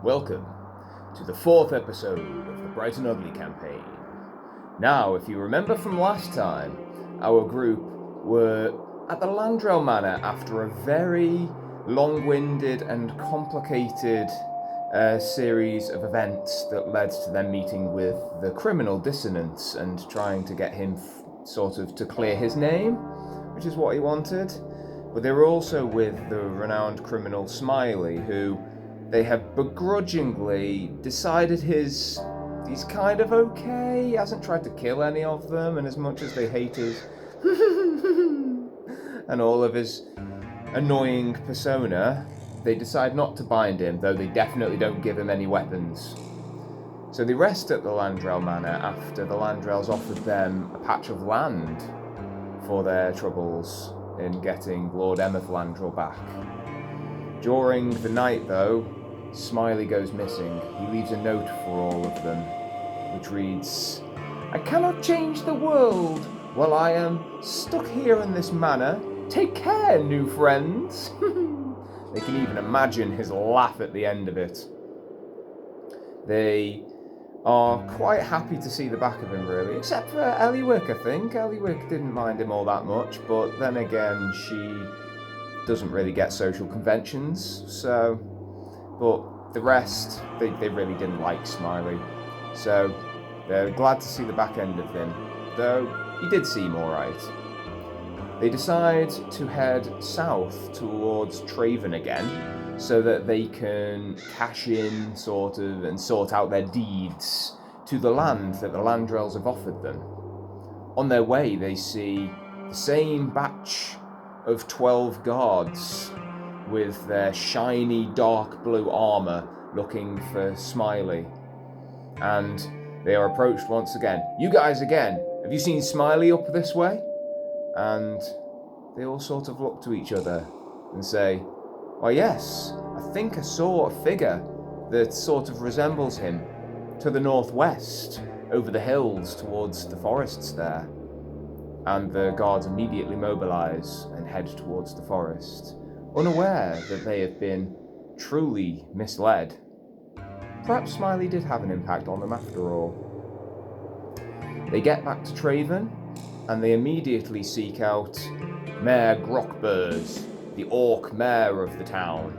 Welcome to the 4th episode of the Bright and Ugly campaign. Now, if you remember from last time, our group were at the Landrel Manor after a very long-winded and complicated series of events that led to them meeting with the criminal Dissonance and trying to get him to clear his name, which is what he wanted. But they were also with the renowned criminal Smiley, who they have begrudgingly decided he's kind of okay. He hasn't tried to kill any of them, and as much as they hate his and all of his annoying persona, they decide not to bind him, though they definitely don't give him any weapons. So they rest at the Landrel Manor after the Landrels offered them a patch of land for their troubles in getting Lord Emmet Landrel back. During the night, though, Smiley goes missing. He leaves a note for all of them, which reads, "I cannot change the world while I am stuck here in this manor. Take care, new friends." They can even imagine his laugh at the end of it. They are quite happy to see the back of him, really, except for Eliwick, I think. Eliwick didn't mind him all that much, but then again, she doesn't really get social conventions, so... But the rest, they really didn't like Smiley, so they're glad to see the back end of him, though he did seem alright. They decide to head south towards Traven again, so that they can cash in, and sort out their deeds to the land that the Landrels have offered them. On their way, they see the same batch of 12 guards with their shiny dark blue armour looking for Smiley. And they are approached once again. "You guys again, have you seen Smiley up this way?" And they all sort of look to each other and say, "Why yes, I think I saw a figure that sort of resembles him to the northwest, over the hills towards the forests there." And the guards immediately mobilise and head towards the forest, unaware that they have been truly misled. Perhaps Smiley did have an impact on them after all. They get back to Traven, and they immediately seek out Mayor Grockburs, the orc mayor of the town.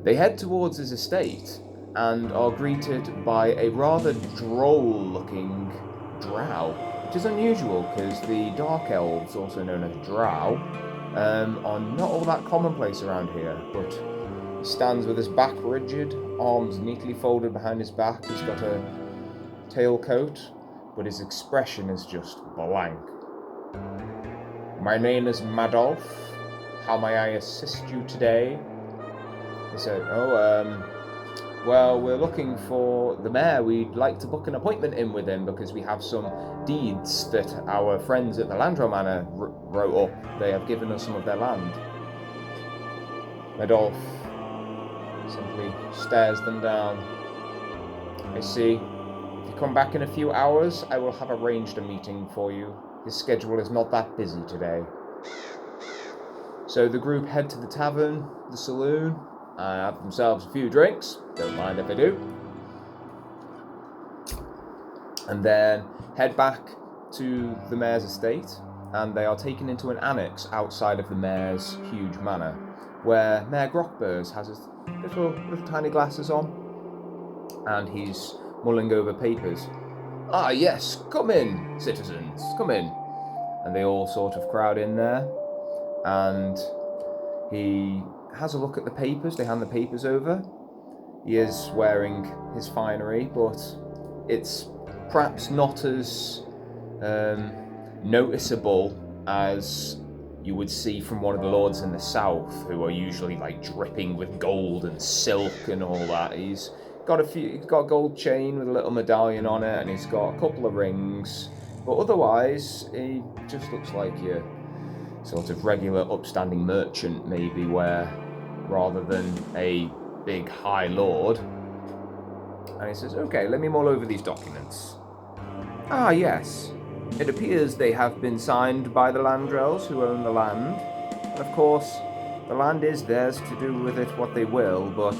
They head towards his estate, and are greeted by a rather droll-looking drow, which is unusual, because the Dark Elves, also known as drow, are not all that commonplace around here, but he stands with his back rigid, arms neatly folded behind his back. He's got a tailcoat, but his expression is just blank. "My name is Madolf. How may I assist you today?" He said, well, we're looking for the mayor. We'd like to book an appointment in with him because we have some deeds that our friends at the Landrel Manor wrote up. They have given us some of their land. Madolf simply stares them down. "I see. If you come back in a few hours, I will have arranged a meeting for you. His schedule is not that busy today." So the group head to the tavern, the saloon, and have themselves a few drinks. Don't mind if they do. And then head back to the mayor's estate, and they are taken into an annex outside of the mayor's huge manor, where Mayor Grockburs has his little tiny glasses on, and he's mulling over papers. "Ah yes, come in, citizens, come in." And they all sort of crowd in there, and he has a look at the papers. They hand the papers over. He is wearing his finery, but it's perhaps not as noticeable as you would see from one of the lords in the south, who are usually like dripping with gold and silk and all that. He's got a gold chain with a little medallion on it, and he's got a couple of rings, but otherwise he just looks like your sort of regular upstanding merchant, maybe, where rather than a big high lord. And he says, "Okay, let me mull over these documents. Ah yes, it appears they have been signed by the Landrels who own the land, and of course the land is theirs to do with it what they will, but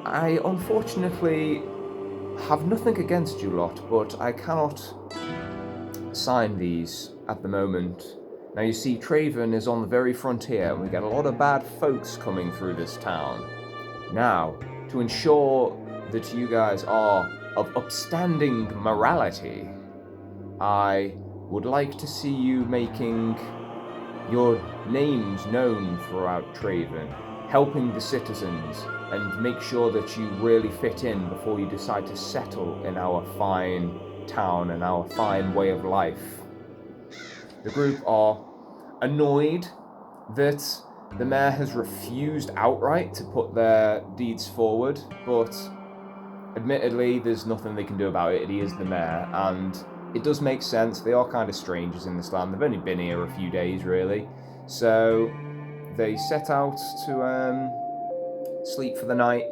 I unfortunately have nothing against you lot, but I cannot sign these at the moment. Now you see, Traven is on the very frontier, and we get a lot of bad folks coming through this town. Now, to ensure that you guys are of upstanding morality, I would like to see you making your names known throughout Traven, helping the citizens, and make sure that you really fit in before you decide to settle in our fine town and our fine way of life. The group are annoyed that the mayor has refused outright to put their deeds forward, but admittedly, there's nothing they can do about it. He is the mayor, and it does make sense. They are kind of strangers in this land. They've only been here a few days, really. So they set out to sleep for the night,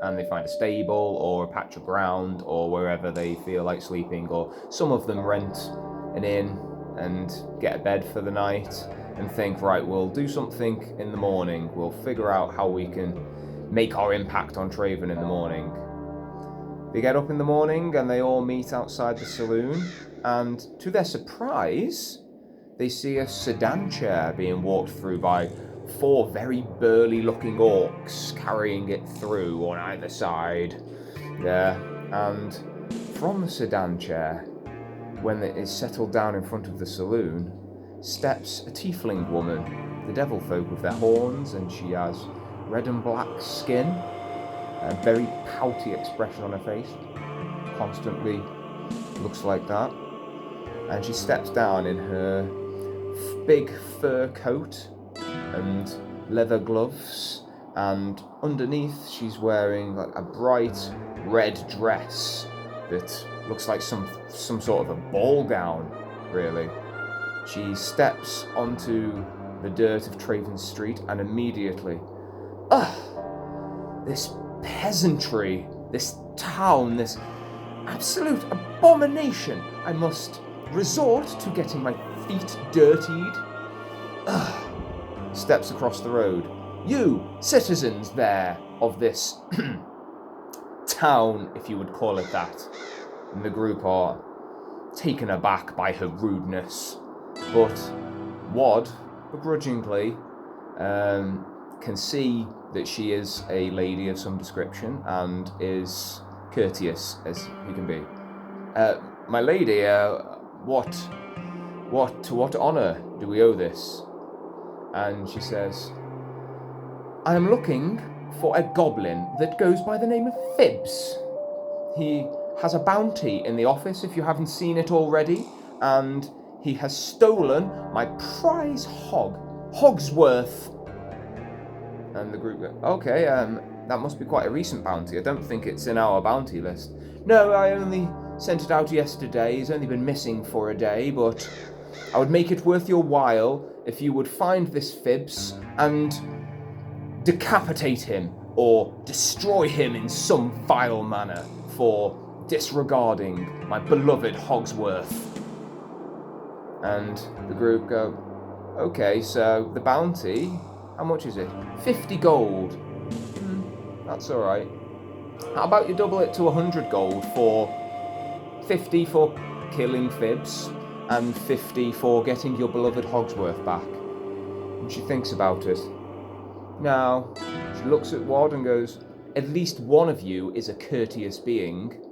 and they find a stable or a patch of ground or wherever they feel like sleeping, or some of them rent an inn and get a bed for the night and think, right, we'll do something in the morning. We'll figure out how we can make our impact on Traven in the morning. They get up in the morning and they all meet outside the saloon, and to their surprise, they see a sedan chair being walked through by 4 very burly looking orcs carrying it through on either side. Yeah, and from the sedan chair, when it is settled down in front of the saloon, steps a tiefling woman, the devil folk with their horns, and she has red and black skin, a very pouty expression on her face, constantly looks like that, and she steps down in her big fur coat and leather gloves, and underneath she's wearing like a bright red dress that looks like some sort of a ball gown, really. She steps onto the dirt of Traven Street, and immediately, this peasantry, this town, this absolute abomination. I must resort to getting my feet dirtied. Steps across the road. You, citizens there of this town, if you would call it that. And the group are taken aback by her rudeness. But Wad, begrudgingly, can see that she is a lady of some description and is courteous as he can be. My lady, to what honor do we owe this? And she says, I am looking for a goblin that goes by the name of Fibs. He has a bounty in the office, if you haven't seen it already, and he has stolen my prize hog, Hogsworth. And the group go, okay, that must be quite a recent bounty. I don't think it's in our bounty list. No, I only sent it out yesterday. He's only been missing for a day, but I would make it worth your while if you would find this Fibs and decapitate him or destroy him in some vile manner for disregarding my beloved Hogsworth. And the group go, okay, so the bounty, how much is it? 50 gold. That's alright. How about you double it to 100 gold for 50 for killing Fibs and 50 for getting your beloved Hogsworth back? And she thinks about it. Now, she looks at Wad and goes, at least one of you is a courteous being,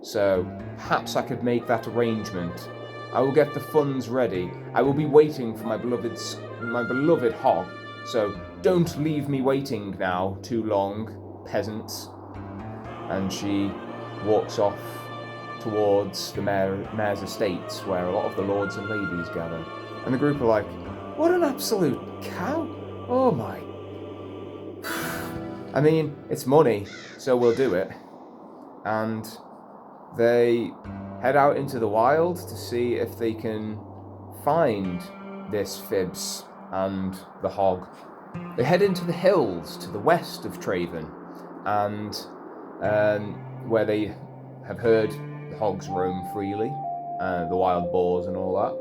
so perhaps I could make that arrangement. I will get the funds ready. I will be waiting for my beloved hog, so don't leave me waiting now too long, peasants. And she walks off towards the mayor's estates, where a lot of the lords and ladies gather. And the group are like, what an absolute cow! Oh my. I mean, it's money, so we'll do it. And they head out into the wild to see if they can find this Fibs and the hog. They head into the hills to the west of Traven, and where they have heard the hogs roam freely, the wild boars and all that.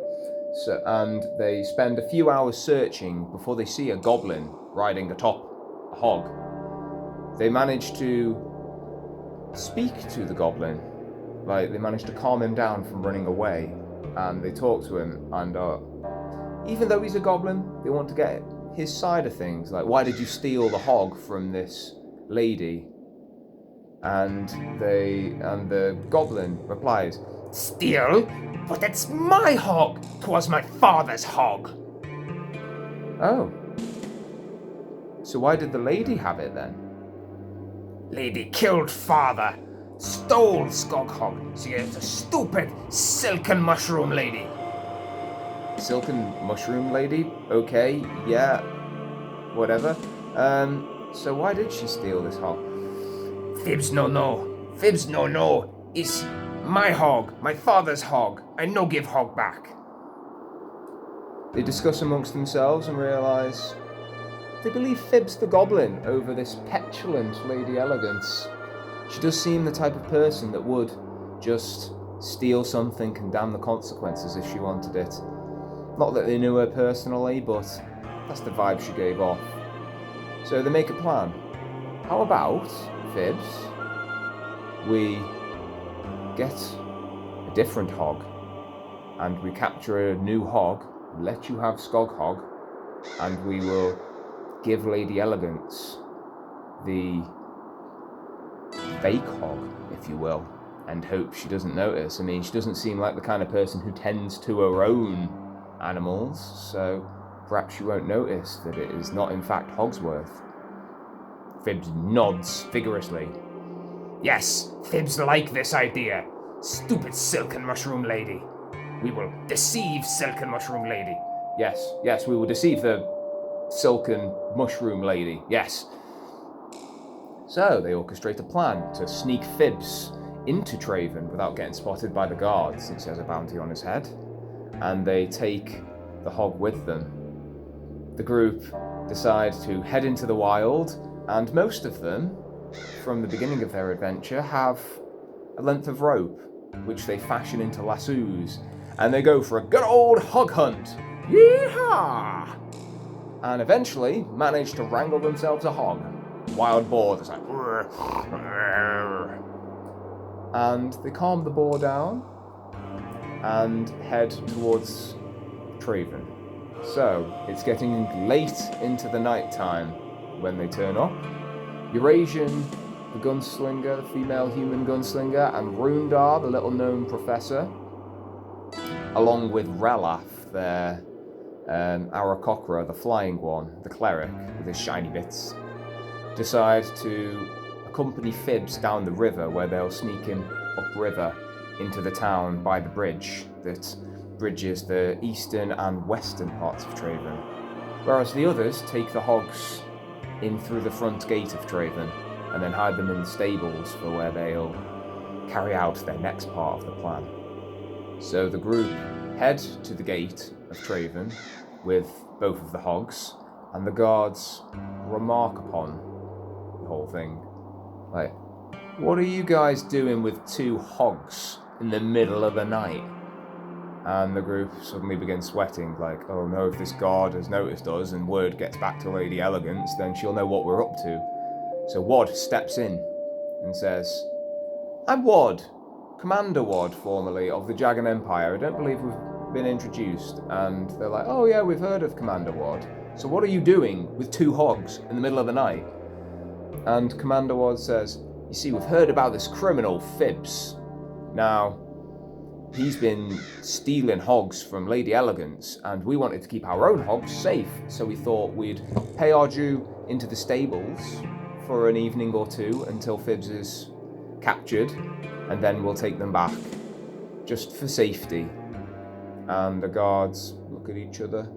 So, and they spend a few hours searching before they see a goblin riding atop a hog. They manage to speak to the goblin. Like, they manage to calm him down from running away, and they talk to him, and even though he's a goblin, they want to get his side of things. Like, why did you steal the hog from this lady? And the goblin replies, Steal? But it's my hog! 'Twas my father's hog! oh. So why did the lady have it then? Lady killed father, stole Skog hog. She is a stupid silken mushroom lady. Silken mushroom lady? Okay, yeah, whatever. So why did she steal this hog? Fibs no. Fibs no. It's my hog, my father's hog. I no give hog back. They discuss amongst themselves and realise they believe Fibs the goblin over this petulant Lady Elegance. She does seem the type of person that would just steal something and damn the consequences if she wanted it. Not that they knew her personally, but that's the vibe she gave off. So they make a plan. How about, Fibs, we get a different hog, and we capture a new hog, let you have Skog hog, and we will give Lady Elegance the fake hog, if you will, and hope she doesn't notice. I mean, she doesn't seem like the kind of person who tends to her own animals, so perhaps she won't notice that it is not in fact Hogsworth. Fibs nods vigorously. Yes, Fibs like this idea. Stupid silken mushroom lady. We will deceive silken mushroom lady. Yes, we will deceive the silken mushroom lady, yes. So they orchestrate a plan to sneak Fibs into Traven without getting spotted by the guards, since he has a bounty on his head, and they take the hog with them. The group decide to head into the wild, and most of them, from the beginning of their adventure, have a length of rope, which they fashion into lassos, and they go for a good old hog hunt. Yeehaw! And eventually manage to wrangle themselves a hog. Wild boar that's like, and they calm the boar down and head towards Traven. So it's getting late into the night time when they turn up. Eurasian, the gunslinger, the female human gunslinger, and Rundar, the little gnome professor, along with Relaf, their Aarakocra, the flying one, the cleric with his shiny bits, decide to accompany Fibs down the river, where they'll sneak him upriver into the town by the bridge that bridges the eastern and western parts of Traven, whereas the others take the hogs in through the front gate of Traven and then hide them in the stables for where they'll carry out their next part of the plan. So the group head to the gate of Traven with both of the hogs, and the guards remark upon the whole thing. Like, what are you guys doing with two hogs in the middle of the night? And the group suddenly begins sweating, like, oh no, if this guard has noticed us and word gets back to Lady Elegance, then she'll know what we're up to. So Wad steps in and says, I'm Wad, Commander Wad, formerly of the Jagan Empire. I don't believe we've been introduced. And they're like, oh yeah, we've heard of Commander Wad. So what are you doing with two hogs in the middle of the night? And Commander Wad says, you see, we've heard about this criminal Fibs. Now, he's been stealing hogs from Lady Elegance, and we wanted to keep our own hogs safe, so we thought we'd pay our due into the stables for an evening or two until Fibs is captured, and then we'll take them back, just for safety. And the guards look at each other.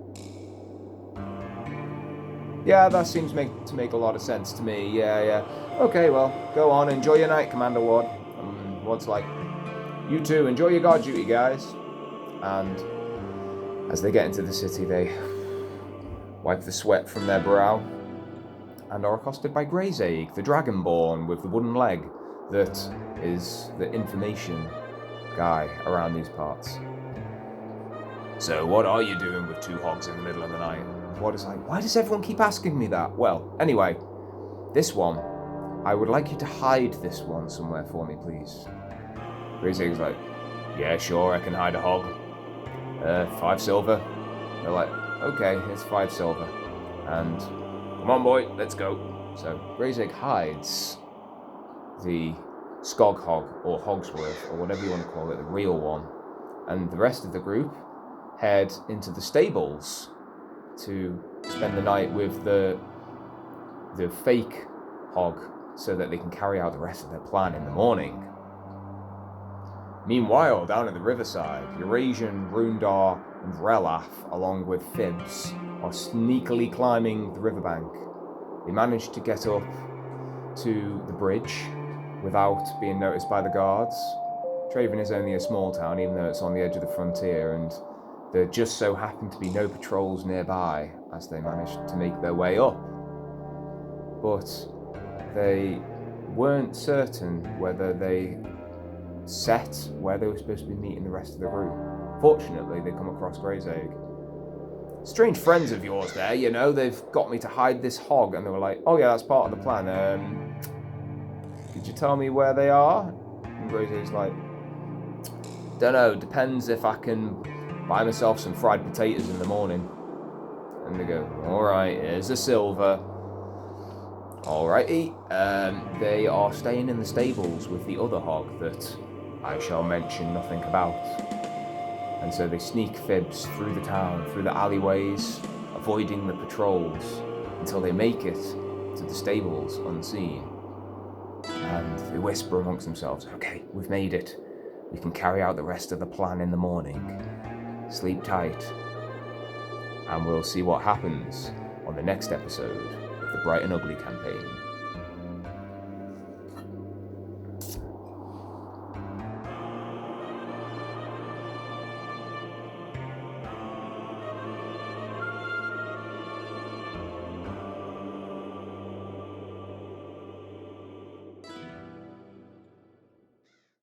Yeah, that seems to make a lot of sense to me. Yeah. Okay, well, go on, enjoy your night, Commander Ward. Wad's like, you too, enjoy your guard duty, guys. And as they get into the city, they wipe the sweat from their brow and are accosted by Greyzaig, the Dragonborn with the wooden leg that is the information guy around these parts. So what are you doing with two hogs in the middle of the night? Wad is like, why does everyone keep asking me that? Well, anyway, this one I would like you to hide this one somewhere for me, please. Greysig's like, yeah, sure, I can hide a hog. 5 silver. They're like, okay, here's 5 silver. And, come on boy, let's go. So Greyzig hides the Skog Hog, or Hogsworth, or whatever you want to call it, the real one. And the rest of the group head into the stables to spend the night with the fake hog so that they can carry out the rest of their plan in the morning. Meanwhile, down at the riverside, Eurasian, Rundar, and Relaf, along with Fibs, are sneakily climbing the riverbank. They manage to get up to the bridge without being noticed by the guards. Traven is only a small town, even though it's on the edge of the frontier, and there just so happen to be no patrols nearby as they manage to make their way up. But they weren't certain whether they set where they were supposed to be meeting the rest of the group. Fortunately, they come across Greyzig. Strange friends of yours there, you know, they've got me to hide this hog, and they were like, oh yeah, that's part of the plan. Could you tell me where they are? And Greyzig's like, dunno, depends if I can buy myself some fried potatoes in the morning. And they go, alright, here's the silver. Alrighty, they are staying in the stables with the other hog that I shall mention nothing about. And so they sneak Fibs through the town, through the alleyways, avoiding the patrols, until they make it to the stables unseen. And they whisper amongst themselves, okay, we've made it. We can carry out the rest of the plan in the morning. Sleep tight. And we'll see what happens on the next episode of the Bright and Ugly campaign.